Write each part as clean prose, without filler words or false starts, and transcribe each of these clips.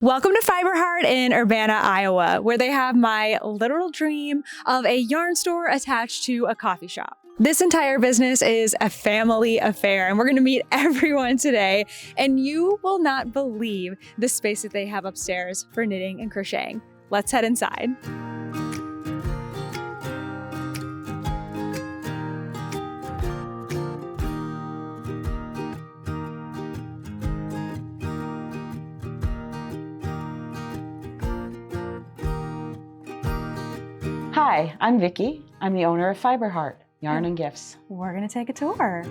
Welcome to Fiber Heart in Urbana, Iowa, where they have my literal dream of a yarn store attached to a coffee shop. This entire business is a family affair, and we're going to meet everyone today, and you will not believe the space that they have upstairs for knitting and crocheting. Let's head inside. Hi, I'm Vicki. I'm the owner of Fiber Heart, Yarn and Gifts. We're going to take a tour.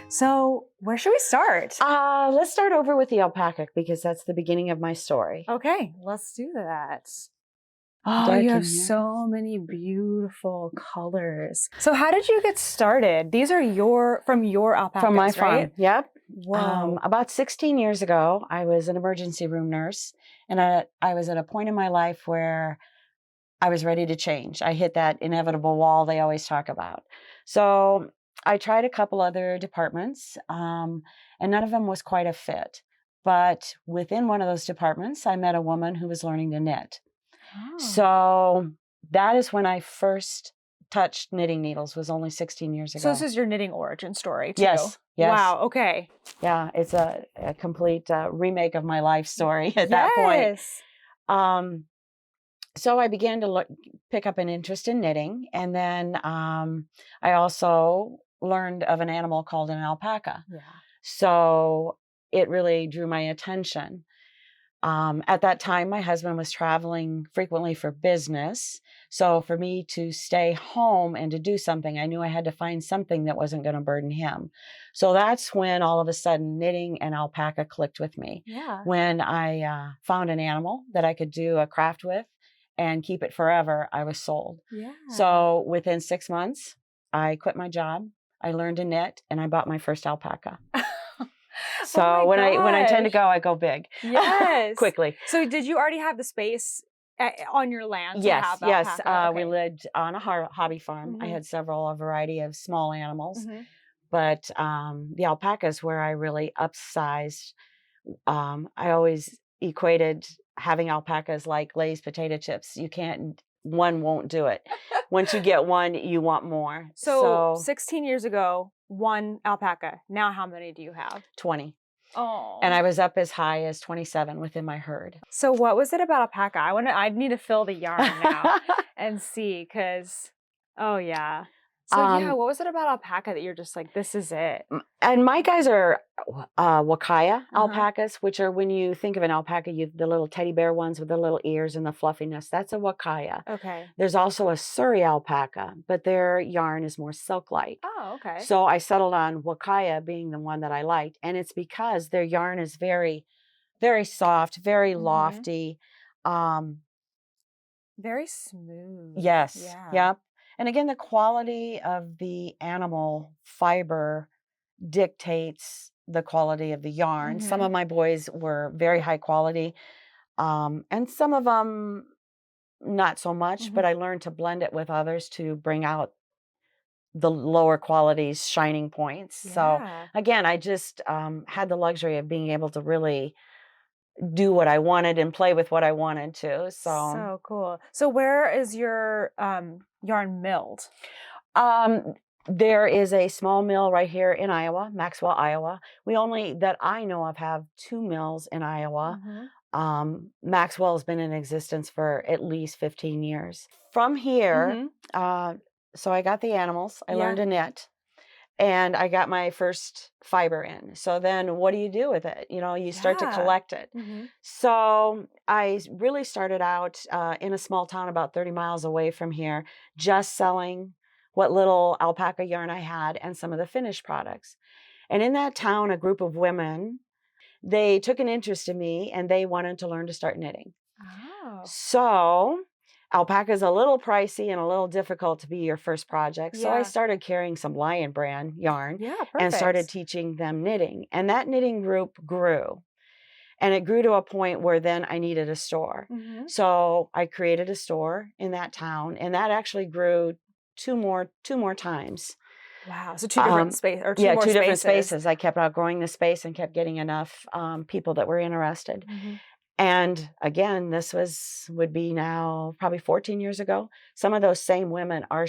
So where should we start? Let's start over with the alpaca because that's the beginning of my story. Okay, let's do that. Oh, Dark you in have here. so many beautiful colors. So how did you get started? These are from your alpacas, From my farm, right? yep. Whoa. About 16 years ago, I was an emergency room nurse, and I was at a point in my life where I was ready to change. I hit that inevitable wall they always talk about. So I tried a couple other departments, and none of them was quite a fit. But within one of those departments, I met a woman who was learning to knit. Oh. So that is when I first touched knitting needles, was only 16 years ago. So this is your knitting origin story too? Yes. Wow, okay. Yeah, it's a complete remake of my life story at that point. So I began to pick up an interest in knitting, and then I also learned of an animal called an alpaca. Yeah. So it really drew my attention. At that time, my husband was traveling frequently for business. So for me to stay home and to do something, I knew I had to find something that wasn't going to burden him. So that's when all of a sudden knitting and alpaca clicked with me. Yeah. When I found an animal that I could do a craft with and keep it forever, I was sold. Yeah. So within 6 months, I quit my job. I learned to knit, and I bought my first alpaca. So when I tend to go, I go big. Yes. Quickly. So did you already have the space on your land to Yes, have yes. alpaca? Okay. We lived on a hobby farm. I Mhm. had a variety of small animals, Mhm. but the alpacas where I really upsized. I always equated having alpacas like Lay's potato chips. One won't do it. Once you get one, you want more. So 16 years ago, one alpaca. Now how many do you have? 20. Oh. And I was up as high as 27 within my herd. So what was it about alpaca? I need to fill the yarn now and see, because, oh yeah. So yeah, what was it about alpaca that you're just like, this is it? And my guys are wakaya alpacas, which are, when you think of an alpaca, the little teddy bear ones with the little ears and the fluffiness. That's a wakaya. Okay. There's also a Surrey alpaca, but their yarn is more silk-like. Oh, okay. So I settled on wakaya being the one that I liked, and it's because their yarn is very, very soft, very lofty. Very smooth. Yes. Yeah. Yep. And again, the quality of the animal fiber dictates the quality of the yarn. Some of my boys were very high quality, and some of them not so much, but I learned to blend it with others to bring out the lower qualities, shining points. Yeah. So again, I just had the luxury of being able to really do what I wanted and play with what I wanted to. So cool. So where is your yarn milled? There is a small mill right here in Iowa, Maxwell, Iowa. We only, that I know of, have 2 mills in Iowa. Maxwell has been in existence for at least 15 years. From here, so I got the animals. I learned to knit. And I got my first fiber in. So then what do you do with it? You start to collect it. So I really started out in a small town about 30 miles away from here, just selling what little alpaca yarn I had and some of the finished products. And in that town, a group of women, they took an interest in me, and they wanted to learn to start knitting. Oh. So alpaca is a little pricey and a little difficult to be your first project. So I started carrying some Lion brand yarn and started teaching them knitting. And that knitting group grew. And it grew to a point where then I needed a store. So I created a store in that town, and that actually grew two more times. Wow. So two different space or two Yeah, more two different spaces. spaces. I kept outgrowing the space and kept getting enough people that were interested. Mhm. And again, this would be now probably 14 years ago. Some of those same women are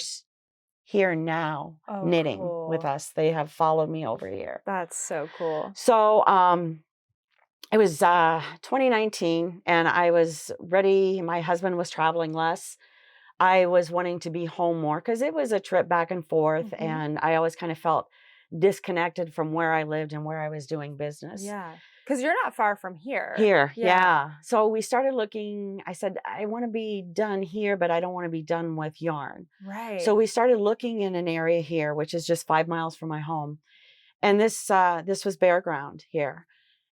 here now Oh, knitting with cool. us. They have followed me over here. That's so cool. So it was 2019 and I was ready. My husband was traveling less. I was wanting to be home more because it was a trip back and forth. Mhm. And I always kind of felt disconnected from where I lived and where I was doing business. Yeah. Because you're not far from here. Here, yeah. So we started looking. I said, I want to be done here, but I don't want to be done with yarn. Right. So we started looking in an area here, which is just 5 miles from my home. And this was bare ground here.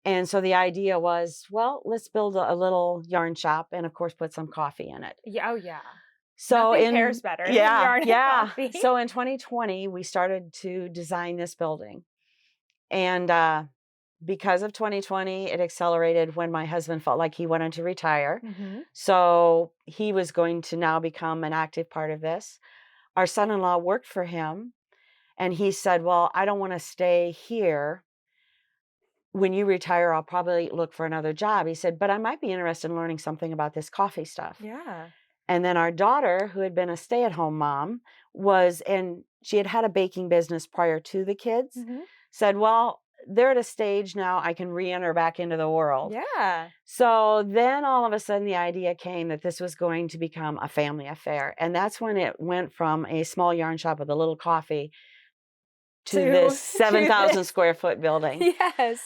And so the idea was, well, let's build a little yarn shop and of course put some coffee in it. Yeah. Oh, yeah. So Nothing pairs better than yarn and coffee. So in 2020, we started to design this building. And because of 2020, it accelerated when my husband felt like he wanted to retire. Mhm. So he was going to now become an active part of this. Our son-in-law worked for him and he said, well, I don't want to stay here. When you retire, I'll probably look for another job. He said, but I might be interested in learning something about this coffee stuff. Yeah. And then our daughter, who had been a stay-at-home mom, and she had had a baking business prior to the kids, Mhm. said, well, they're at a stage now I can re-enter back into the world. Yeah. So then all of a sudden the idea came that this was going to become a family affair. And that's when it went from a small yarn shop with a little coffee to this 7,000 square foot building. Yes.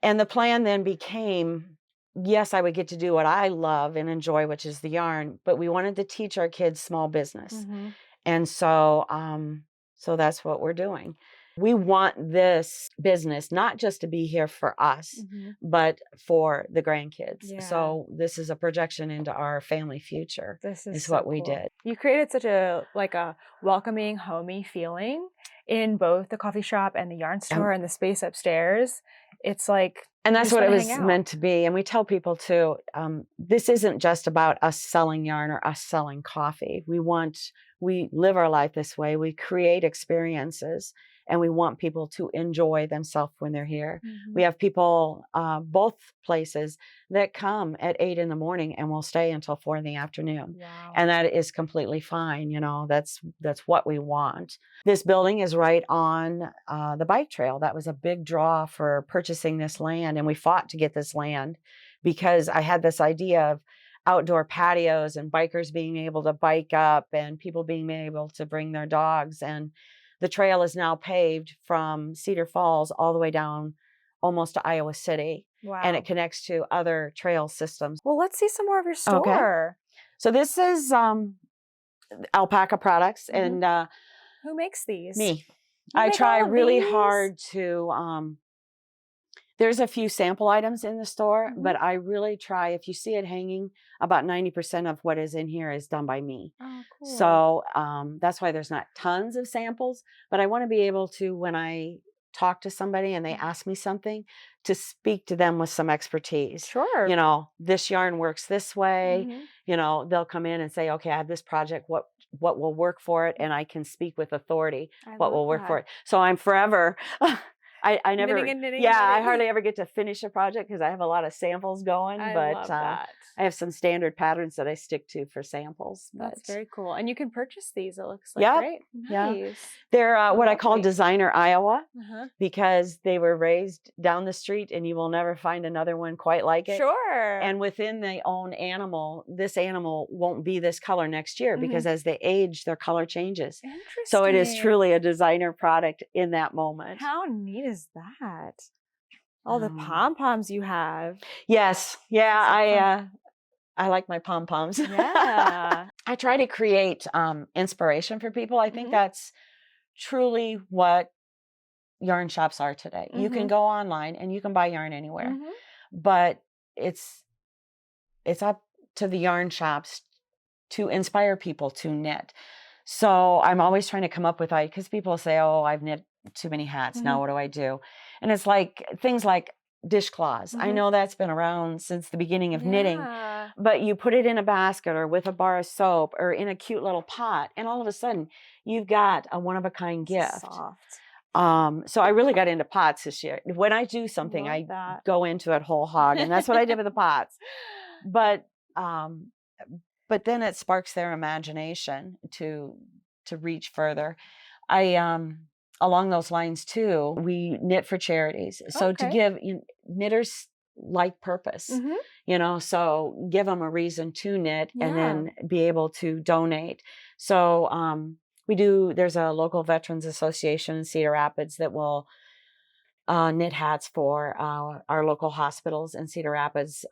And the plan then became, yes, I would get to do what I love and enjoy, which is the yarn, but we wanted to teach our kids small business. Mhm. And so that's what we're doing. We want this business not just to be here for us, Mhm. but for the grandkids. Yeah. So this is a projection into our family future. This is so what we cool. did. You created such a welcoming, homey feeling in both the coffee shop and the yarn store and the space upstairs. It's like, and you that's just what it wanna was hang out. meant to be. And we tell people too, this isn't just about us selling yarn or us selling coffee. We live our life this way. We create experiences and we want people to enjoy themselves when they're here. Mhm. We have people, both places, that come at 8 in the morning and will stay until 4 in the afternoon. Wow. And that is completely fine. You know, that's what we want. This building is right on the bike trail. That was a big draw for purchasing this land. And we fought to get this land because I had this idea of outdoor patios and bikers being able to bike up and people being able to bring their dogs. And the trail is now paved from Cedar Falls all the way down almost to Iowa City. Wow. And it connects to other trail systems. Well, let's see some more of your store. Okay. So this is Alpaca products. Mhm. And Who makes these? me. You I make try all of really these? hard to there's a few sample items in the store, Mhm. but I really try, if you see it hanging, about 90% of what is in here is done by me. Oh, cool. So that's why there's not tons of samples, but I want to be able to, when I talk to somebody and they ask me something, to speak to them with some expertise. Sure. You know, this yarn works this way. Mhm. You know, they'll come in and say, okay, I have this project. What will work for it? And I can speak with authority what will work for it. So I'm forever I never, knitting and knitting. yeah, and I knitting. hardly ever get to finish a project because I have a lot of samples going, but love that. I have some standard patterns that I stick to for samples. That's But very cool. And you can purchase these, it looks like, Yep. right? Yeah. Nice. They're what I call lovely. designer Iowa Uh-huh. because they were raised down the street and you will never find another one quite like it. Sure. And within the own animal, this animal won't be this color next year because as they age, their color changes. Interesting. So it is truly a designer product in that moment. How neat is that? All the pom-poms you have. Yes. Yeah. So I like my pom-poms. Yeah. I try to create inspiration for people. I think that's truly what yarn shops are today. You can go online and you can buy yarn anywhere, but it's up to the yarn shops to inspire people to knit. So I'm always trying to come up with because people say, oh, I've knit too many hats. Now what do I do? And it's like things like dishcloths. I know that's been around since the beginning of knitting, Yeah. but you put it in a basket or with a bar of soap or in a cute little pot, and all of a sudden you've got a one-of-a-kind gift. Soft. So I really got into pots this year. When I do something, Love I that. go into it whole hog, and that's what I did with the pots. But then it sparks their imagination to reach further. Along those lines too, we knit for charities. So to give knitters like purpose, so give them a reason to knit and then be able to donate. So there's a local Veterans Association in Cedar Rapids that will knit hats for our local hospitals in Cedar Rapids.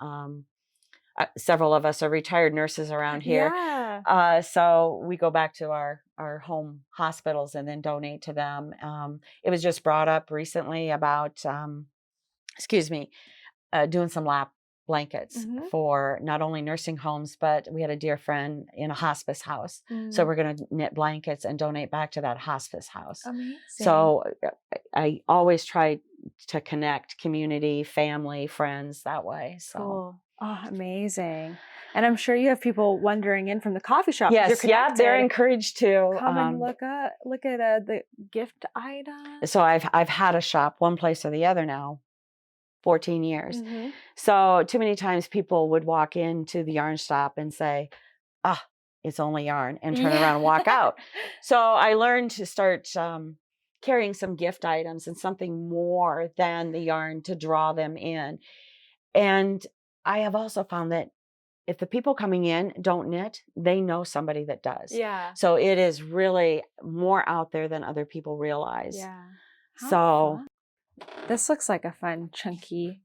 Several of us are retired nurses around here. Yeah. So we go back to our home hospitals and then donate to them. It was just brought up recently about, doing some lap blankets for not only nursing homes, but we had a dear friend in a hospice house. So we're going to knit blankets and donate back to that hospice house. Amazing. So I always try to connect community, family, friends that way. So. Cool. Oh, amazing. And I'm sure you have people wandering in from the coffee shop. Yes, yeah, they're encouraged to come and look at the gift items. So I've had a shop one place or the other now 14 years. So too many times people would walk into the yarn shop and say, it's only yarn, and turn around and walk out. So I learned to start carrying some gift items and something more than the yarn to draw them in. And I have also found that if the people coming in don't knit, they know somebody that does. Yeah. So it is really more out there than other people realize. Yeah. So this looks like a fun, chunky.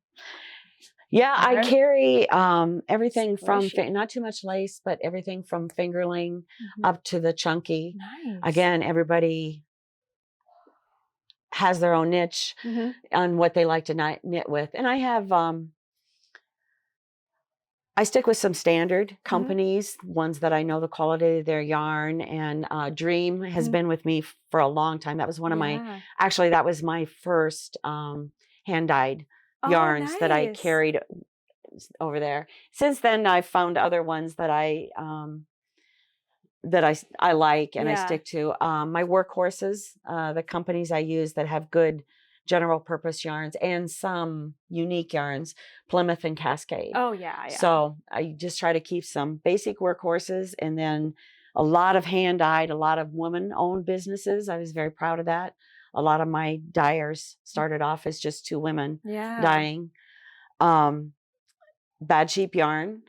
Yeah, I carry everything Squishy. from, not too much lace, but everything from fingerling up to the chunky. Nice. Again, everybody has their own niche on what they like to knit with. And I have, I stick with some standard companies, ones that I know the quality of their yarn, and Dream has been with me for a long time. That was one of my, actually, that was my first hand-dyed yarns that I carried over there. Since then, I've found other ones that I like and I stick to. My workhorses, the companies I use that have good general purpose yarns and some unique yarns, Plymouth and Cascade. Oh, yeah. So I just try to keep some basic workhorses, and then a lot of hand-dyed, a lot of women-owned businesses. I was very proud of that. A lot of my dyers started off as just two women dyeing. Bad Sheep Yarn,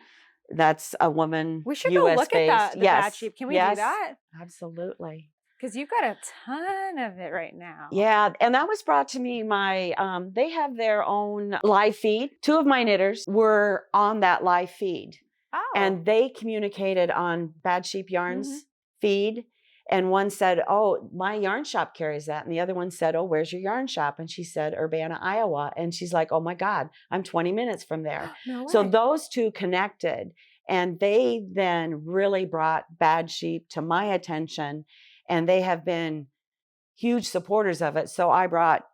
that's a woman. We should go look at that. The Bad Sheep. Can we do that? Absolutely. Because you've got a ton of it right now. Yeah, and that was brought to me. They have their own live feed. Two of my knitters were on that live feed. Oh. And they communicated on Bad Sheep Yarn's feed. And one said, oh, my yarn shop carries that. And the other one said, oh, where's your yarn shop? And she said, Urbana, Iowa. And she's like, oh my God, I'm 20 minutes from there. No way. So those two connected, and they then really brought Bad Sheep to my attention. And they have been huge supporters of it. So I brought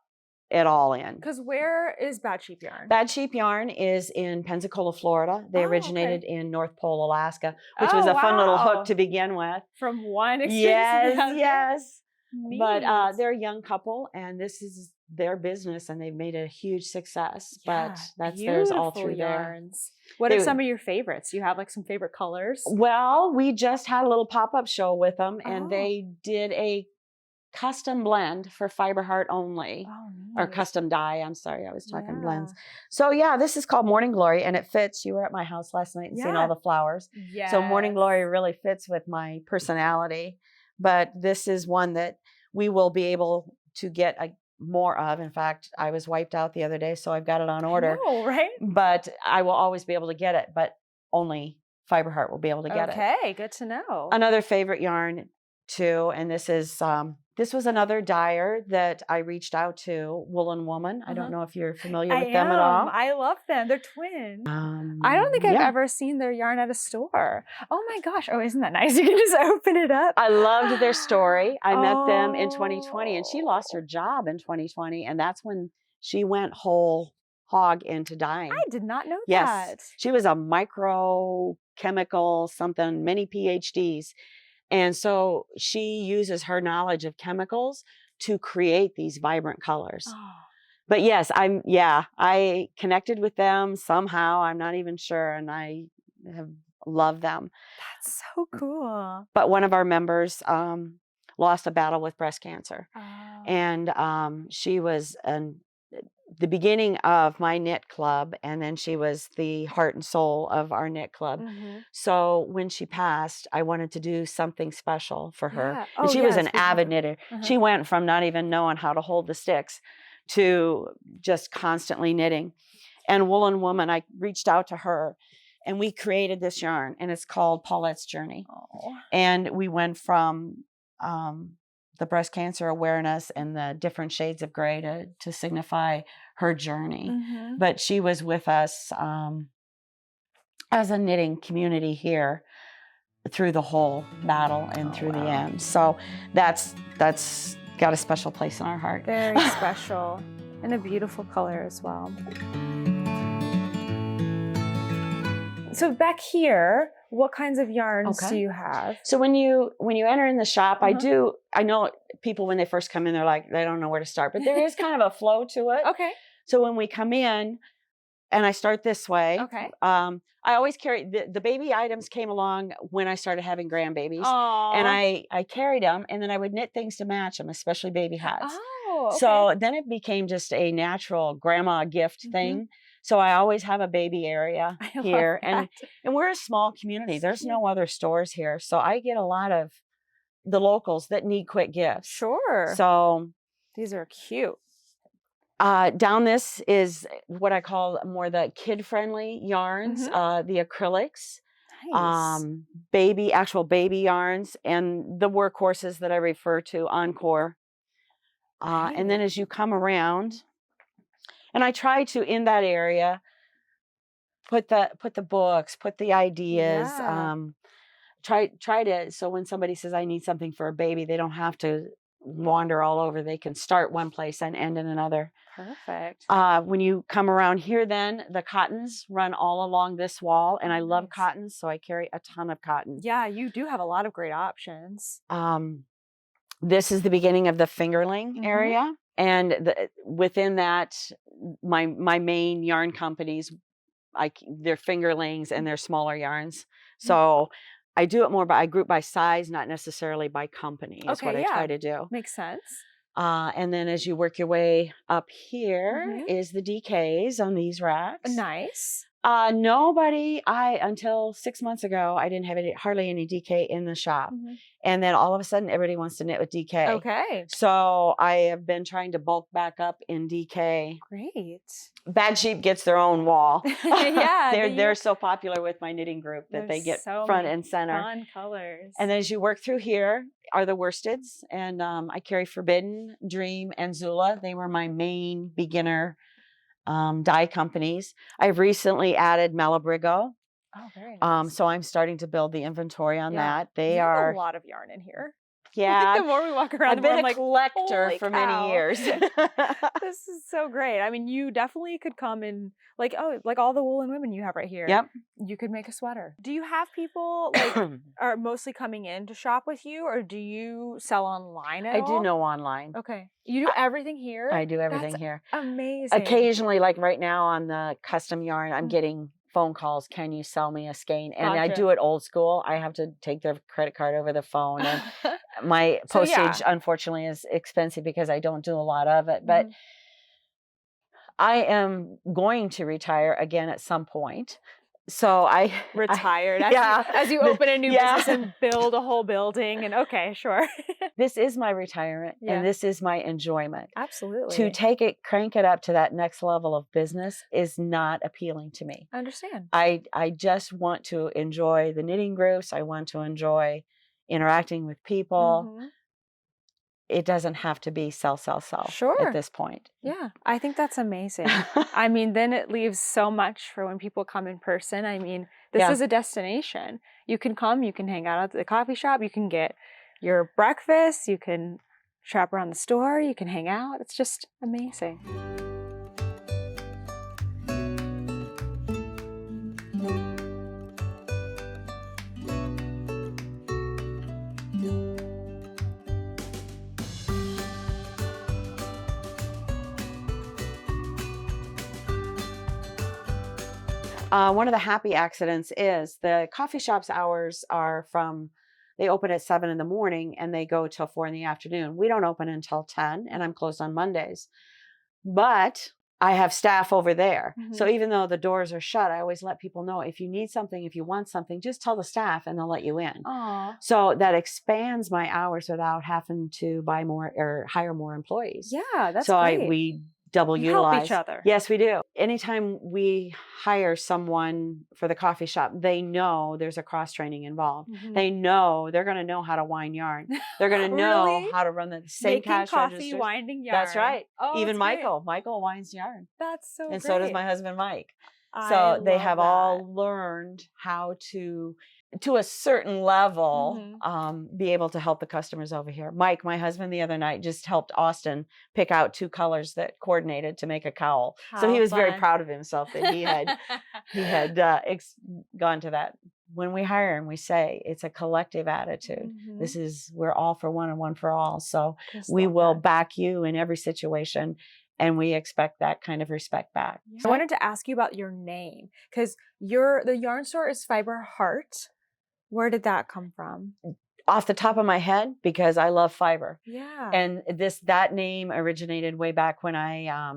it all in. Because where is Bad Sheep Yarn? Bad Sheep Yarn is in Pensacola, Florida. They originated in North Pole, Alaska, which was a fun little hook to begin with. From one experience to the other. Yes. Neat. But they're a young couple, and this is their business, and they've made it a huge success. But that's theirs all through yarns. What are some of your favorites? Do you have like some favorite colors? Well, we just had a little pop-up show with them, and they did a custom blend for Fiber Heart only. Oh, nice. Or custom dye. I'm sorry, I was talking blends. So yeah, this is called Morning Glory, and it fits. You were at my house last night and seen all the flowers. Yes. So Morning Glory really fits with my personality. But this is one that we will be able to get more of. In fact, I was wiped out the other day, so I've got it on order. Oh, right. But I will always be able to get it, but only Fiber Heart will be able to get it. Okay, good to know. Another favorite yarn too, and this is this was another dyer that I reached out to, Woolen Woman. I don't know if you're familiar with them at all. I love them. They're twins. I don't think I've ever seen their yarn at a store. Oh my gosh. Oh, isn't that nice? You can just open it up. I loved their story. I met them in 2020, and she lost her job in 2020, and that's when she went whole hog into dyeing. I did not know Yes, that. she was a microchemical something, many PhDs. And so she uses her knowledge of chemicals to create these vibrant colors. Oh, But yes, I connected with them somehow. I'm not even sure. And I have loved them. that's so cool. But one of our members lost a battle with breast cancer. Oh. And she was the beginning of my knit club, and then she was the heart and soul of our knit club. Mm-hmm. So when she passed, I wanted to do something special for her. Yeah. And Oh, she was yes, an we avid have. knitter. Uh-huh. She went from not even knowing how to hold the sticks to just constantly knitting. And Woolen Woman, I reached out to her, and we created this yarn, and it's called Paulette's Journey. Oh. And we went from the breast cancer awareness and the different shades of gray to signify her journey. Mm-hmm. But she was with us as a knitting community here through the whole battle and through the end. So that's got a special place in our heart. Very special, and a beautiful color as well. So back here, what kinds of yarns do you have? So when you enter in the shop, Uh-huh. I know people when they first come in, they're like, they don't know where to start, but there is kind of a flow to it. Okay. So when we come in, and I start this way. Okay. I always carry the baby items came along when I started having grandbabies. Aww. And I carried them, and then I would knit things to match them, especially baby hats. Oh, okay. So then it became just a natural grandma gift thing. So I always have a baby area here, and we're a small community. There's no other stores here, so I get a lot of the locals that need quick gifts. Sure. So these are cute. Down this is what I call more the kid-friendly yarns, the acrylics, Nice. actual baby yarns, and the workhorses that I refer to, Encore. And then as you come around, and I try to, in that area, put the books, put the ideas, try to, so when somebody says I need something for a baby, they don't have to wander all over. They can start one place and end in another. Perfect. When you come around here, then the cottons run all along this wall, and I love cottons, so I carry a ton of cotton. Yeah, you do have a lot of great options. This is the beginning of the fingerling area, and within that, my main yarn companies, they're fingerlings and they're smaller yarns. So I do it more I group by size, not necessarily by company. Is what I try to do. Makes sense. And then as you work your way up here is the DKs on these racks. Nice. Until 6 months ago, I didn't have hardly any DK in the shop. And then all of a sudden, everybody wants to knit with DK. Okay. So I have been trying to bulk back up in DK. Great. Bad Sheep gets their own wall. Yeah. They're so popular with my knitting group that they get so front and center. Fun colors. And then as you work through here are the worsteds, and I carry Forbidden, Dream, and Zula. They were my main beginner dye companies. I've recently added Malabrigo. Oh, very nice. So I'm starting to build the inventory on that. They are a lot of yarn in here. Yeah. The more we walk around, I've been a collector for many years. This is so great. I mean, you definitely could come and like all the Woolen Women you have right here. Yep. You could make a sweater. Do you have people are mostly coming in to shop with you, or do you sell online at all? I do know online. Okay. You do everything here? I do everything here. Amazing. Occasionally, like right now on the custom yarn, I'm getting phone calls. Can you sell me a skein? And I do it old school. I have to take their credit card over the phone, and my postage, unfortunately, is expensive because I don't do a lot of it. But I am going to retire again at some point. So I retired as you open a new business and build a whole building, and okay, sure. This is my retirement, and this is my enjoyment. Absolutely. To crank it up to that next level of business is not appealing to me. I understand. I just want to enjoy the knitting groups. I want to enjoy interacting with people. It doesn't have to be sell at this point. Yeah, I think that's amazing. I mean, then it leaves so much for when people come in person. I mean, this is a destination. You can come, you can hang out at the coffee shop, you can get your breakfast, you can shop around the store, you can hang out. It's just amazing. One of the happy accidents is the coffee shop's hours are they open at 7 in the morning and they go till 4 in the afternoon. We don't open until 10 and I'm closed on Mondays. But I have staff over there. So even though the doors are shut, I always let people know if you need something, if you want something, just tell the staff and they'll let you in. Aww. So that expands my hours without having to buy more or hire more employees. Yeah, that's so great. We double You utilize help each other. Yes, we do. Anytime we hire someone for the coffee shop, they know there's a cross training involved. They know they're going to know how to wind yarn. They're going to know Really? how to run the same Making cash coffee, registers. winding yarn. That's right. Oh, Even that's great. Michael winds yarn. That's so and great. so does my husband Mike. I So they love have that. all learned how to a certain level, be able to help the customers over here. Mike, my husband, the other night just helped Austin pick out 2 colors that coordinated to make a cowl. So he was very proud of himself that he had gone to that. When we hire and we say it's a collective attitude. We're all for one and one for all. So we will back you in every situation. And we expect that kind of respect back. I wanted to ask you about your name because the yarn store is Fiber Heart. Where did that come from? Off the top of my head, because I love fiber. Yeah. And that name originated way back when I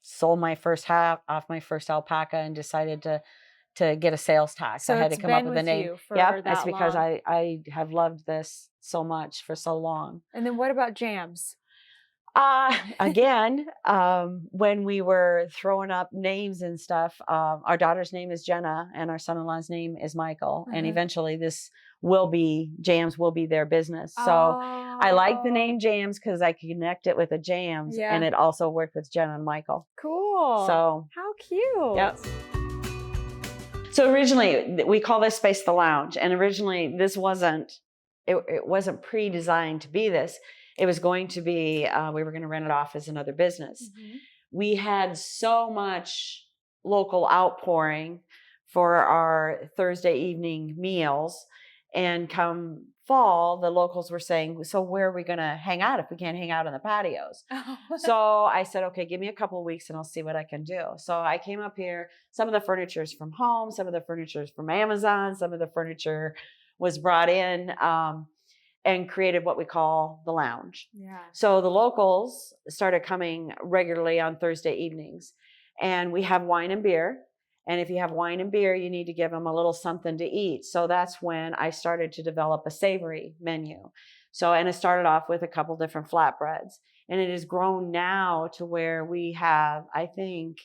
sold my first half off my first alpaca and decided to get a sales tax. So I had to come up with a name. Yeah, that's because I have loved this so much for so long. And then what about jams? Again, when we were throwing up names and stuff, our daughter's name is Jenna and our son-in-law's name is Michael. And eventually Jams will be their business. So I like the name Jams because I connect it with the jams and it also worked with Jenna and Michael. Cool. So how cute. Yep. So originally we call this space the lounge. And originally this wasn't pre-designed to be this. It was going to be, we were going to rent it off as another business. We had so much local outpouring for our Thursday evening meals. And come fall, the locals were saying, so where are we going to hang out if we can't hang out in the patios? So I said, okay, give me a couple of weeks and I'll see what I can do. So I came up here. Some of the furniture is from home. Some of the furniture is from Amazon. Some of the furniture was brought in. And created what we call the lounge. Yeah. So the locals started coming regularly on Thursday evenings. And we have wine and beer. And if you have wine and beer, you need to give them a little something to eat. So that's when I started to develop a savory menu. And it started off with a couple different flatbreads. And it has grown now to where we have, I think,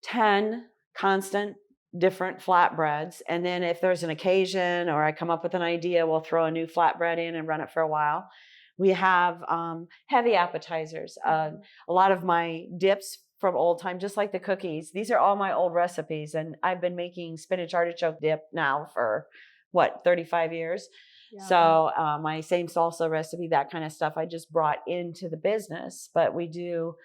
10 constant different flatbreads. And then if there's an occasion or I come up with an idea, we'll throw a new flatbread in and run it for a while. We have heavy appetizers. A lot of my dips from old time, just like the cookies. These are all my old recipes. And I've been making spinach artichoke dip now for 35 years. Yeah. So my same salsa recipe, that kind of stuff I just brought into the business. But we do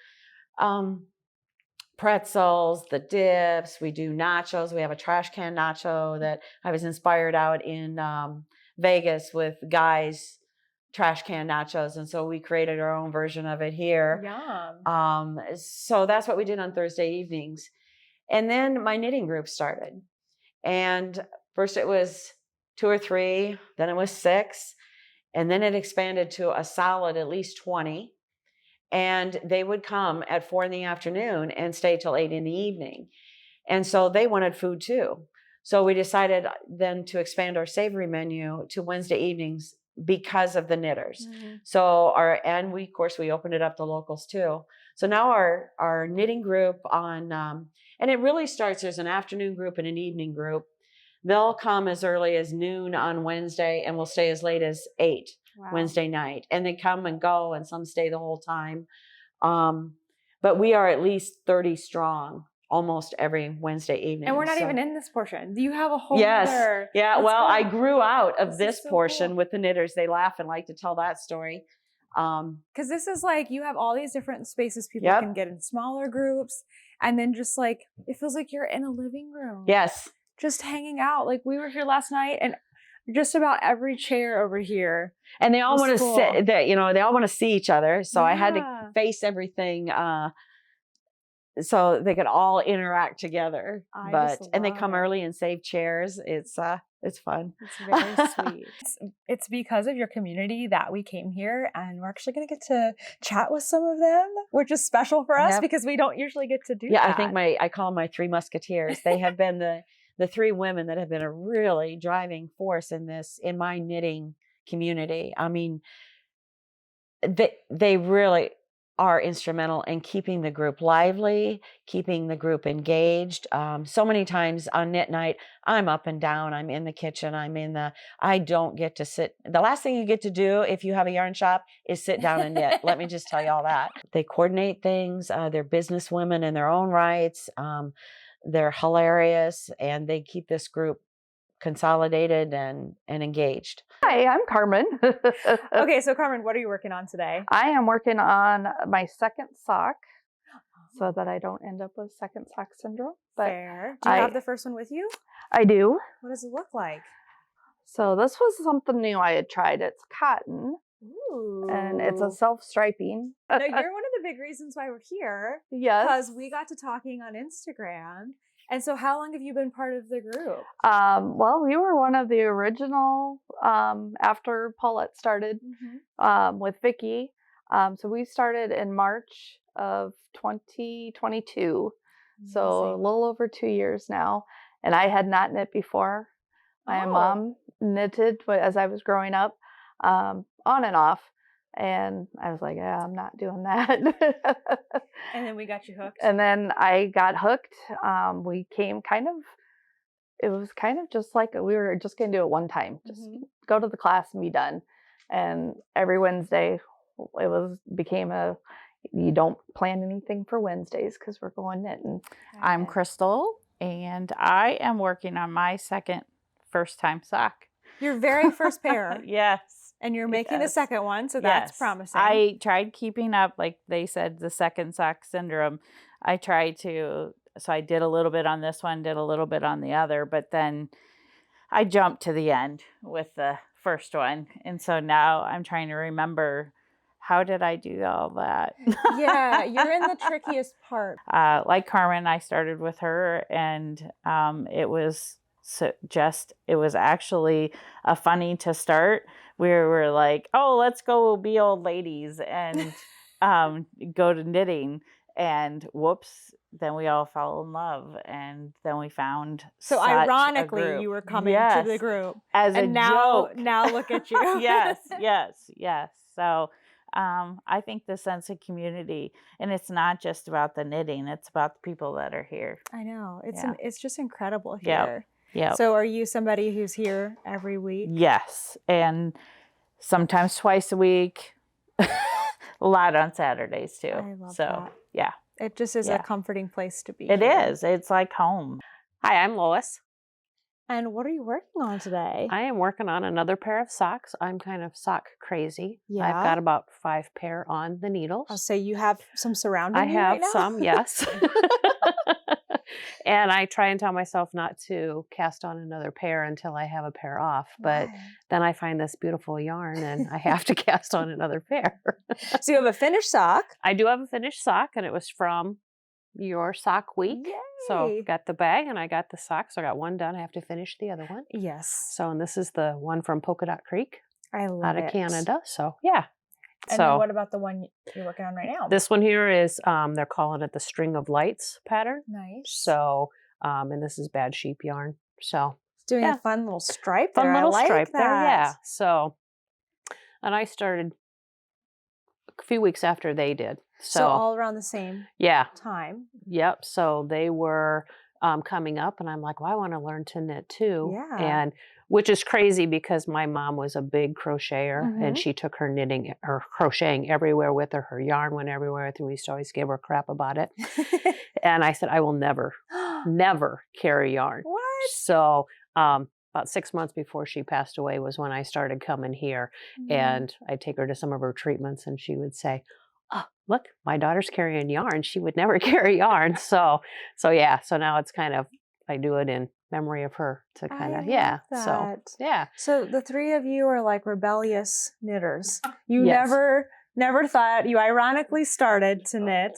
pretzels, the dips, we do nachos. We have a trash can nacho that I was inspired out in Vegas with Guy's trash can nachos. And so we created our own version of it here. Yum. So that's what we did on Thursday evenings. And then my knitting group started. And first it was 2 or 3, then it was 6. And then it expanded to a solid at least 20. And they would come at 4 in the afternoon and stay till 8 in the evening. And so they wanted food too. So we decided then to expand our savory menu to Wednesday evenings because of the knitters. And we, of course, we opened it up to locals too. So now our knitting group and it really starts, there's an afternoon group and an evening group. They'll come as early as noon on Wednesday and will stay as late as 8. Wow. Wednesday night, and they come and go, and some stay the whole time. But we are at least 30 strong almost every Wednesday evening. And we're not even in this portion. Do you have a whole Yes. other? Yeah. Let's well, go. I grew out of this so portion cool. with the knitters. They laugh and like to tell that story. Because this is like, you have all these different spaces people Yep. can get in smaller groups, and then just like, it feels like you're in a living room. Yes. Just hanging out. Like we were here last night, and just about every chair over here. And they all want to sit there, they all want to see each other. So I had to face everything so they could all interact together. And they love come it. early and save chairs. It's fun. It's very sweet. It's because of your community that we came here, and we're actually going to get to chat with some of them, which is special for us Yep. because we don't usually get to do Yeah, that. I think I call them my three musketeers. They have been the three women that have been a really driving force in my knitting community. I mean, they really are instrumental in keeping the group lively, keeping the group engaged. So many times on knit night, I'm up and down, I'm in the kitchen, I don't get to sit. The last thing you get to do if you have a yarn shop is sit down and knit. Let me just tell you all that. They coordinate things. They're business women in their own rights. They're hilarious, and they keep this group consolidated and engaged. Hi, I'm Carmen. Okay, so Carmen, what are you working on today? I am working on my second sock so that I don't end up with second sock syndrome. But Fair. Do you have the first one with you? I do. What does it look like? So this was something new I had tried. It's cotton. Ooh. And it's a self-striping. Now, you're one of the big reasons why we're here. Yes. Because we got to talking on Instagram. And so how long have you been part of the group? Well, we were one of the original after Paulette started with Vicky. So we started in March of 2022. So a little over 2 years now. And I had not knit before. My mom knitted as I was growing up, on and off. And I was like, yeah, I'm not doing that. And then we got you hooked. And then I got hooked. We came it was kind of just like we were just going to do it one time. Just go to the class and be done. And every Wednesday became you don't plan anything for Wednesdays because we're going knitting. I'm Crystal, and I am working on my first time sock. Your very first pair. Yes. And you're making a second one, so that's promising. I tried keeping up, like they said, the second sock syndrome. I did a little bit on this one, did a little bit on the other, but then I jumped to the end with the first one. And so now I'm trying to remember, how did I do all that? Yeah, you're in the trickiest part. Like Carmen, I started with her, and it was actually funny to start. We were like, oh, let's go be old ladies and go to knitting. And whoops, then we all fell in love. And then we found So ironically, you were coming to the group. As a joke. Now look at you. Yes. So I think the sense of community, and it's not just about the knitting, it's about the people that are here. I know. It's just incredible here. Yeah. So are you somebody who's here every week? Yes. And sometimes twice a week. A lot on Saturdays too. I love that. Yeah. It just is a comforting place to be. It is. It's like home. Hi, I'm Lois. And what are you working on today? I am working on another pair of socks. I'm kind of sock crazy. Yeah. I've got about 5 pair on the needles. I'll say you have some surrounding I you have right now? some, yes. And I try and tell myself not to cast on another pair until I have a pair off. But then I find this beautiful yarn and I have to cast on another pair. So you have a finished sock. I do have a finished sock, and it was from your sock week. Yay. So got the bag and I got the sock. So I got one done. I have to finish the other one. Yes. So, and this is the one from Polka Dot Creek I love out it. of Canada. So yeah. And then what about the one you're working on right now? This one here is, they're calling it the String of Lights pattern. Nice. So, and this is Bad Sheep yarn. So It's doing a fun little stripe there. fun little I like stripe that. there. Yeah. So, and I started a few weeks after they did. So all around the same time. Yep. So they were coming up, and I'm like, well, I want to learn to knit too. Yeah. And which is crazy because my mom was a big crocheter, and she took her knitting or crocheting everywhere with her. Her yarn went everywhere with her. We used to always give her crap about it. And I said, I will never carry yarn. What? So about 6 months before she passed away was when I started coming here, and I'd take her to some of her treatments, and she would say, oh, look, my daughter's carrying yarn. She would never carry yarn. So yeah. So now it's kind of, I do it in memory of her to kind of, So, yeah. So the three of you are like rebellious knitters. You never thought, you ironically started to knit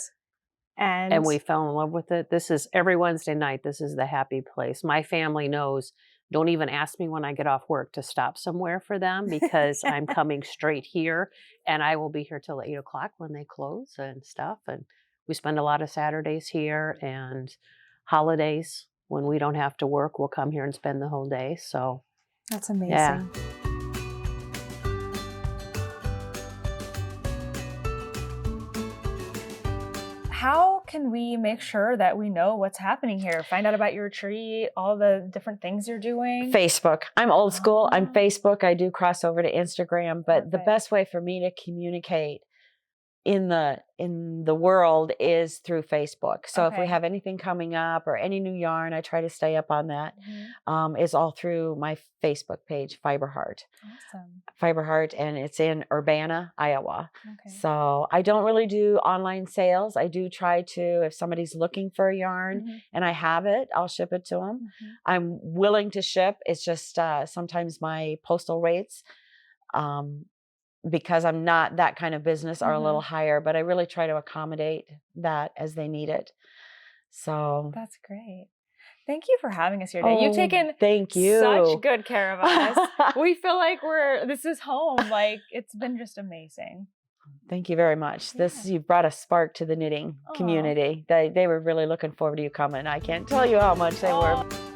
And we fell in love with it. This is every Wednesday night. This is the happy place. My family knows. Don't even ask me when I get off work to stop somewhere for them because I'm coming straight here, and I will be here till 8 o'clock when they close and stuff. And we spend a lot of Saturdays here, and holidays when we don't have to work, we'll come here and spend the whole day. So That's amazing. Yeah. How can we make sure that we know what's happening here? Find out about your retreat, all the different things you're doing? Facebook. I'm old school. I'm Oh. Facebook. I do cross over to Instagram, but the Perfect. best way for me to communicate in the world is through Facebook. So if we Okay. have anything coming up or any new yarn, I try to stay up on that. Mhm. It's all through my Facebook page, Fiber Heart. Awesome. Fiber Heart, and it's in Urbana, Iowa. Okay. So I don't really do online sales. I do try to, if somebody's looking for a yarn Mhm. and I have it, I'll ship it to them. Mhm. I'm willing to ship. It's just sometimes my postal rates, because I'm not that kind of business, are a little higher, but I really try to accommodate that as they need it. So That's great. Thank you for having us here today. You've Oh, taken thank you. such good care of us. We feel like this is home. Like, it's been just amazing. Thank you very much. You brought a spark to the knitting Aw. community. They were really looking forward to you coming. I can't tell you how much they were. Oh.